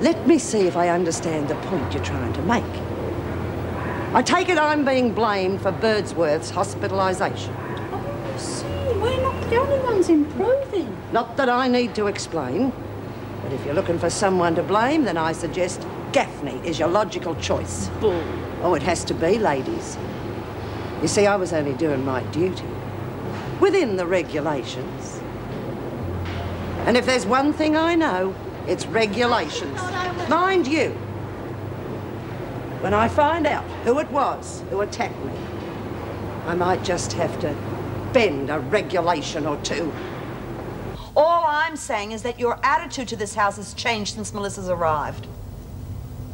Let me see if I understand the point you're trying to make. I take it I'm being blamed for Birdsworth's hospitalisation. Oh, see, we're not the only ones improving. Not that I need to explain, but if you're looking for someone to blame, then I suggest Gaffney is your logical choice. Bull. Oh, it has to be, ladies. You see, I was only doing my duty, within the regulations. And if there's one thing I know, it's regulations. Mind you, when I find out who it was who attacked me, I might just have to bend a regulation or two. All I'm saying is that your attitude to this house has changed since Melissa's arrived.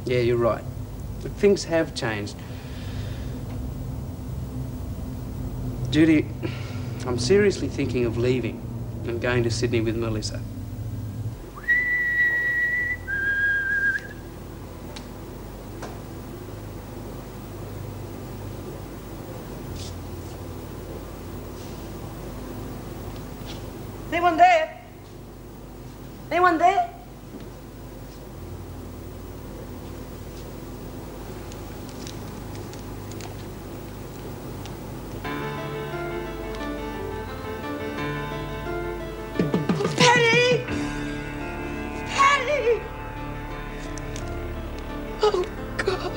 Yeah, you're right. But things have changed. Judy, I'm seriously thinking of leaving and going to Sydney with Melissa. Anyone there? Anyone there? Patty! Patty! Oh, God.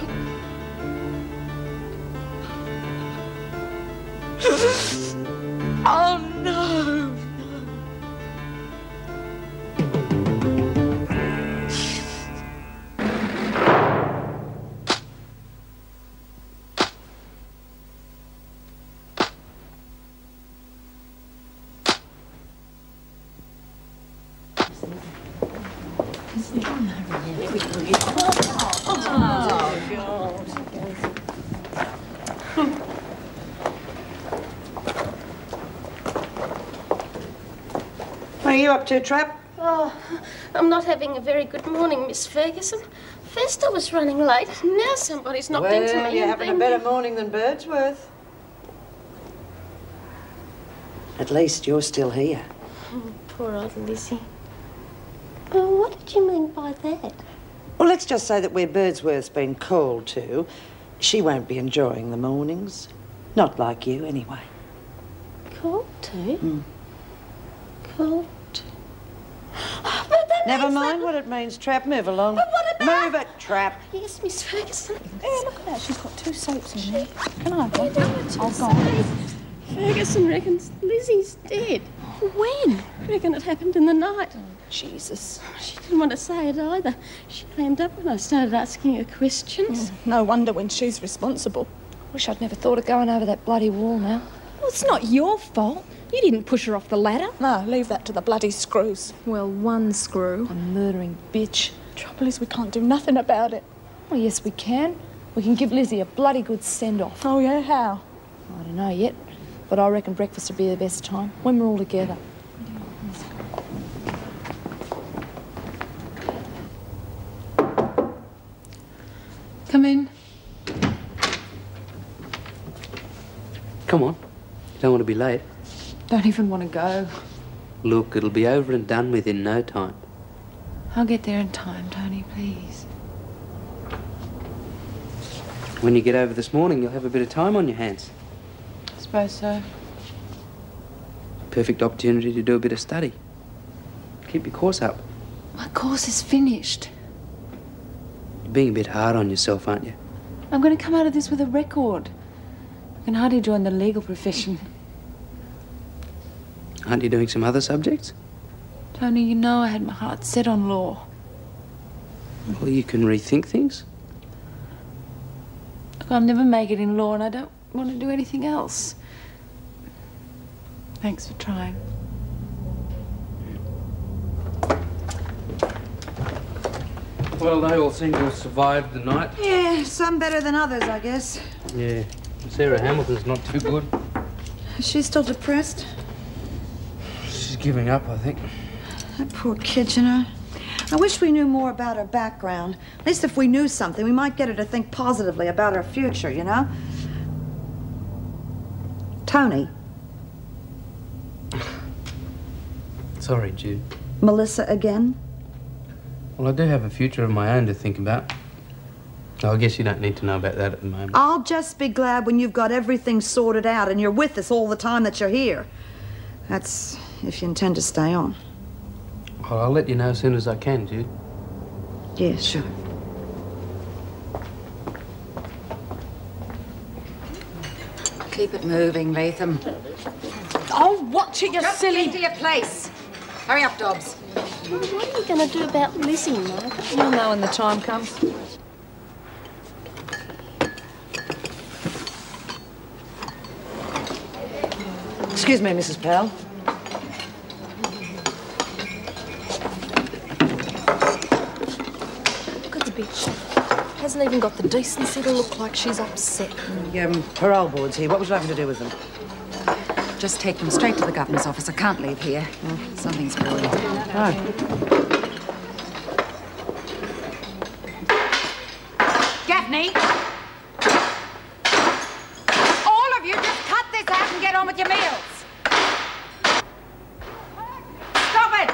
Oh, no. What are you up to, Trap? Oh, I'm not having a very good morning, Miss Ferguson. First I was running late, now somebody's knocked into me. Well, you're having a better morning than Birdsworth. At least you're still here. Oh, poor old Lizzie. Oh, what did you mean by that? Well, let's just say that where Birdsworth's been called to, she won't be enjoying the mornings. Not like you, anyway. Called to? Called to? Never mind what it means, Trap. Move along. But what about... Move it, Trap. Yes, Miss Ferguson. Oh, look at that. She's got 2 soaps in there. Can I have one? I'll go. Ferguson reckons Lizzie's dead. When? Reckon it happened in the night. Oh, Jesus. She didn't want to say it either. She clammed up when I started asking her questions. No wonder when she's responsible. Wish I'd never thought of going over that bloody wall now. Well, it's not your fault. You didn't push her off the ladder. No, leave that to the bloody screws. Well, one screw. A murdering bitch. Trouble is we can't do nothing about it. Well, yes, we can. We can give Lizzie a bloody good send-off. Oh, yeah? How? I don't know yet, but I reckon breakfast would be the best time, when we're all together. Come in. Come on. Don't want to be late. Don't even want to go. Look, it'll be over and done with in no time. I'll get there in time, Tony, please. When you get over this morning, you'll have a bit of time on your hands. I suppose so. Perfect opportunity to do a bit of study. Keep your course up. My course is finished. You're being a bit hard on yourself, aren't you? I'm going to come out of this with a record. I can hardly join the legal profession. Aren't you doing some other subjects? Tony, you know I had my heart set on law. Well, you can rethink things. Look, I'll never make it in law and I don't want to do anything else. Thanks for trying. Well, they all seem to have survived the night. Yeah, some better than others, I guess. Yeah. Sarah Hamilton's not too good. Is she still depressed? She's giving up, I think. That poor kid, you know. I wish we knew more about her background. At least if we knew something, we might get her to think positively about her future, you know? Tony. Sorry, Jude. Melissa again? Well, I do have a future of my own to think about. I guess you don't need to know about that at the moment. I'll just be glad when you've got everything sorted out and you're with us all the time that you're here. That's if you intend to stay on. Well, I'll let you know as soon as I can, Jude. Yes, sure. Keep it moving, Latham. Oh, watch it, you silly... Get to your place. Hurry up, Dobbs. Well, what are you going to do about Lizzie, Margaret? You'll know when the time comes. Excuse me, Mrs. Powell. Look at the bitch. Hasn't even got the decency to look like she's upset. The parole board's here. What would you like me to do with them? Just take them straight to the governor's office. I can't leave here. Something's brewing. Right. Gaffney! All of you, just cut this out and get on with your meals. Stop it!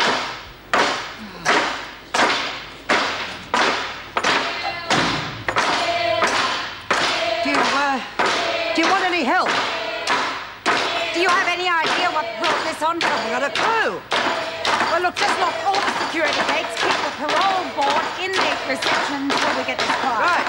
Do you want any help? Do you have any idea what brought this on? I've got a clue. Well, look, just lock all the security gates, keep the parole board in the reception until we get this quiet. Right.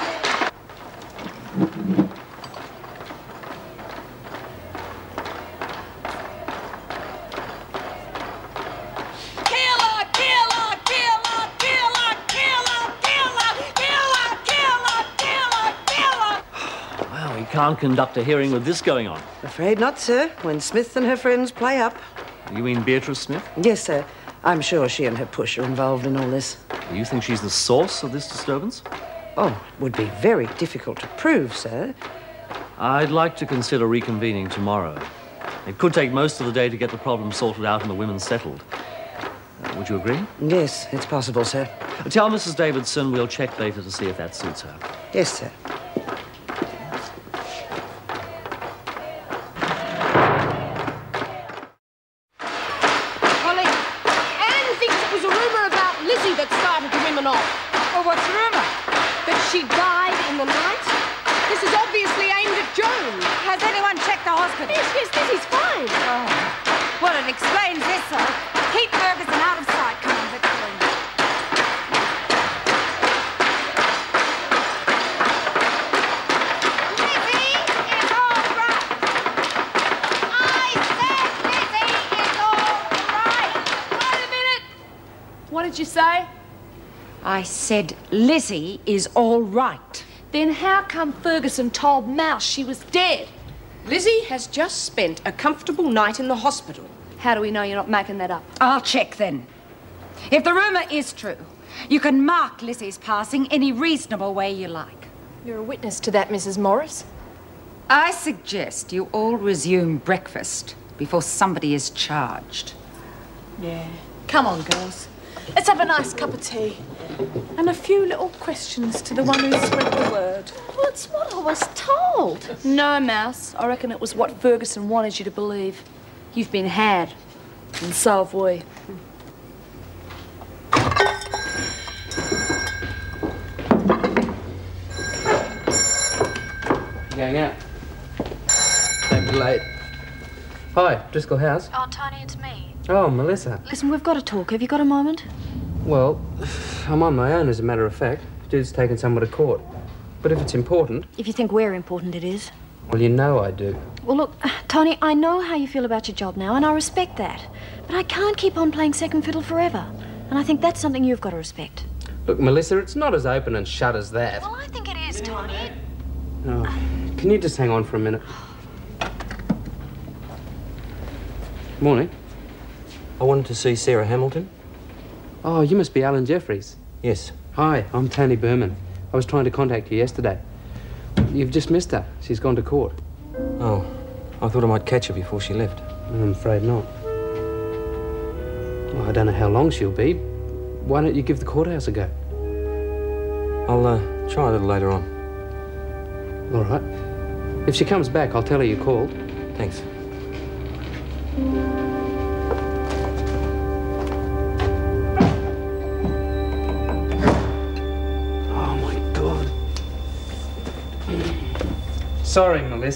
Can't conduct a hearing with this going on. Afraid not, sir. When Smith and her friends play up. You mean Beatrice Smith? Yes, sir. I'm sure she and her push are involved in all this. You think she's the source of this disturbance? Oh, it would be very difficult to prove, sir. I'd like to consider reconvening tomorrow. It could take most of the day to get the problem sorted out and the women settled. Would you agree? Yes, it's possible, sir. Tell Mrs. Davidson we'll check later to see if that suits her. Yes, sir. Well, what's the rumour? That she died in the night? This is obviously aimed at Joan. Has anyone checked the hospital? Yes, Lizzie's fine. Oh. Well, it explains this, though. Keep Ferguson out of sight. Come on, Victorine. Lizzie is all right. I said Lizzie is all right. Wait a minute! What did you say? I said Lizzie is all right. Then how come Ferguson told Mouse she was dead? Lizzie has just spent a comfortable night in the hospital. How do we know you're not making that up? I'll check then. If the rumour is true, you can mark Lizzie's passing any reasonable way you like. You're a witness to that, Mrs. Morris. I suggest you all resume breakfast before somebody is charged. Yeah. Come on, girls. Let's have a nice cup of tea. And a few little questions to the one who spread the word. Well, it's what I was told. No, Mouse. I reckon it was what Ferguson wanted you to believe. You've been had. And so have we. Going out. Don't be late. Hi, Driscoll House. Oh, Tony, it's me. Oh, Melissa. Listen, we've got to talk. Have you got a moment? Well, I'm on my own, as a matter of fact. Jude's taken someone to court. But if it's important... If you think we're important, it is. Well, you know I do. Well, look, Tony, I know how you feel about your job now, and I respect that. But I can't keep on playing second fiddle forever. And I think that's something you've got to respect. Look, Melissa, it's not as open and shut as that. Well, I think it is, Tony. Oh, can you just hang on for a minute? Morning. I wanted to see Sarah Hamilton. Oh, you must be Alan Jeffries. Yes. Hi, I'm Tony Berman. I was trying to contact you yesterday. You've just missed her. She's gone to court. Oh, I thought I might catch her before she left. I'm afraid not. Well, I don't know how long she'll be. Why don't you give the courthouse a go? I'll try a little later on. All right. If she comes back, I'll tell her you called. Thanks. Sorry, Melissa.